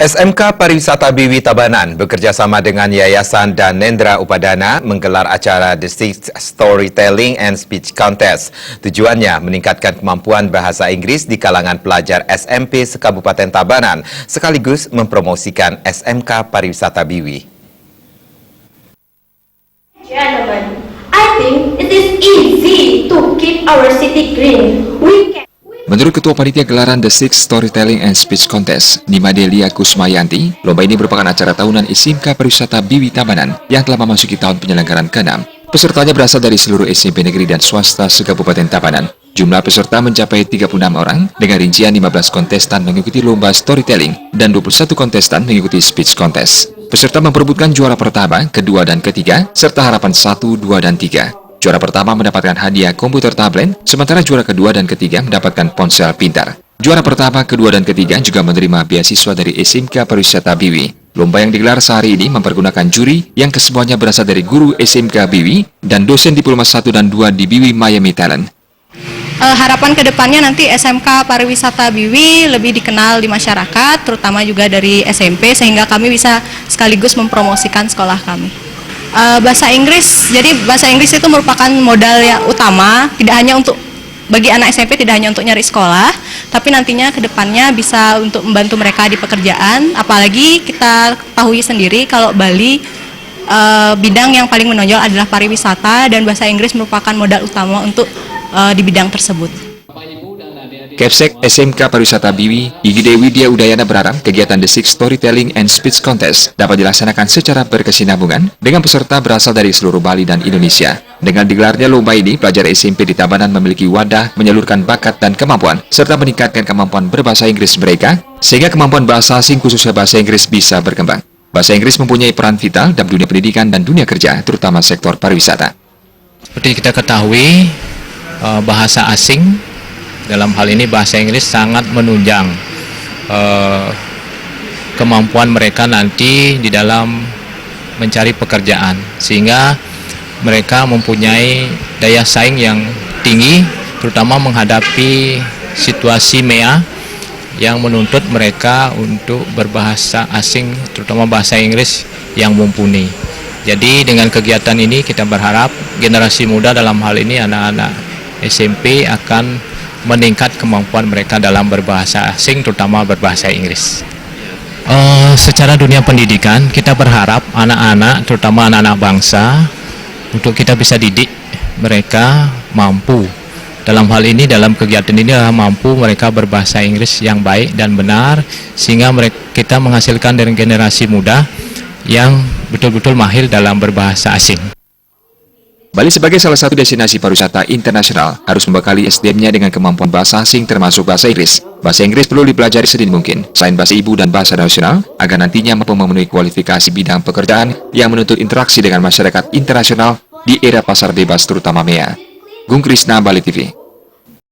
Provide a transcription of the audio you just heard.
SMK Pariwisata Biwi Tabanan bekerjasama dengan Yayasan dan Nendra Upadana menggelar acara The Sixth Storytelling and Speech Contest. Tujuannya meningkatkan kemampuan bahasa Inggris di kalangan pelajar SMP se-Kabupaten Tabanan, sekaligus mempromosikan SMK Pariwisata Biwi. Gentlemen, I think it is easy to keep our city green. Menurut Ketua Panitia Gelaran The Sixth Storytelling and Speech Contest, Nima Delia Kusmayanti, lomba ini merupakan acara tahunan SMK Pariwisata Biwi Tabanan yang telah memasuki tahun penyelenggaraan ke-6. Pesertanya berasal dari seluruh SMP negeri dan swasta se-Kabupaten Tabanan. Jumlah peserta mencapai 36 orang, dengan rincian 15 kontestan mengikuti lomba storytelling dan 21 kontestan mengikuti speech contest. Peserta memperebutkan juara pertama, kedua, dan ketiga, serta harapan 1, 2, dan 3. Juara pertama mendapatkan hadiah komputer tablet, sementara juara kedua dan ketiga mendapatkan ponsel pintar. Juara pertama, kedua, dan ketiga juga menerima beasiswa dari SMK Pariwisata Biwi. Lomba yang digelar sehari ini mempergunakan juri yang kesemuanya berasal dari guru SMK Biwi dan dosen Diploma 1 dan 2 di Biwi Miami Talent. Harapan kedepannya nanti SMK Pariwisata Biwi lebih dikenal di masyarakat, terutama juga dari SMP, sehingga kami bisa sekaligus mempromosikan sekolah kami. Bahasa Inggris, jadi bahasa Inggris itu merupakan modal yang utama, tidak hanya untuk bagi anak SMP, tidak hanya untuk nyari sekolah, tapi nantinya ke depannya bisa untuk membantu mereka di pekerjaan. Apalagi kita ketahui sendiri kalau Bali bidang yang paling menonjol adalah pariwisata, dan bahasa Inggris merupakan modal utama untuk di bidang tersebut. Kepsek SMK Pariwisata Biwi, Igede Widya Udayana berharap kegiatan The Sixth Storytelling and Speech Contest dapat dilaksanakan secara berkesinambungan dengan peserta berasal dari seluruh Bali dan Indonesia. Dengan digelarnya lomba ini, pelajar SMP di Tabanan memiliki wadah menyalurkan bakat dan kemampuan, serta meningkatkan kemampuan berbahasa Inggris mereka, sehingga kemampuan bahasa asing khususnya bahasa Inggris bisa berkembang. Bahasa Inggris mempunyai peran vital dalam dunia pendidikan dan dunia kerja, terutama sektor pariwisata. Seperti kita ketahui, bahasa asing dalam hal ini bahasa Inggris sangat menunjang kemampuan mereka nanti di dalam mencari pekerjaan, sehingga mereka mempunyai daya saing yang tinggi, terutama menghadapi situasi MEA yang menuntut mereka untuk berbahasa asing, terutama bahasa Inggris yang mumpuni. Jadi dengan kegiatan ini kita berharap generasi muda, dalam hal ini anak-anak SMP, akan meningkat kemampuan mereka dalam berbahasa asing, terutama berbahasa Inggris. Secara dunia pendidikan, kita berharap anak-anak, terutama anak-anak bangsa, untuk kita bisa didik mereka mampu. Dalam hal ini, dalam kegiatan ini adalah mampu mereka berbahasa Inggris yang baik dan benar, sehingga kita menghasilkan dari generasi muda yang betul-betul mahir dalam berbahasa asing. Bali sebagai salah satu destinasi pariwisata internasional harus membekali SDM-nya dengan kemampuan bahasa asing termasuk bahasa Inggris. Bahasa Inggris perlu dipelajari sedini mungkin, selain bahasa ibu dan bahasa nasional, agar nantinya mampu memenuhi kualifikasi bidang pekerjaan yang menuntut interaksi dengan masyarakat internasional di era pasar bebas terutama MEA. Gung Krisna, Bali TV.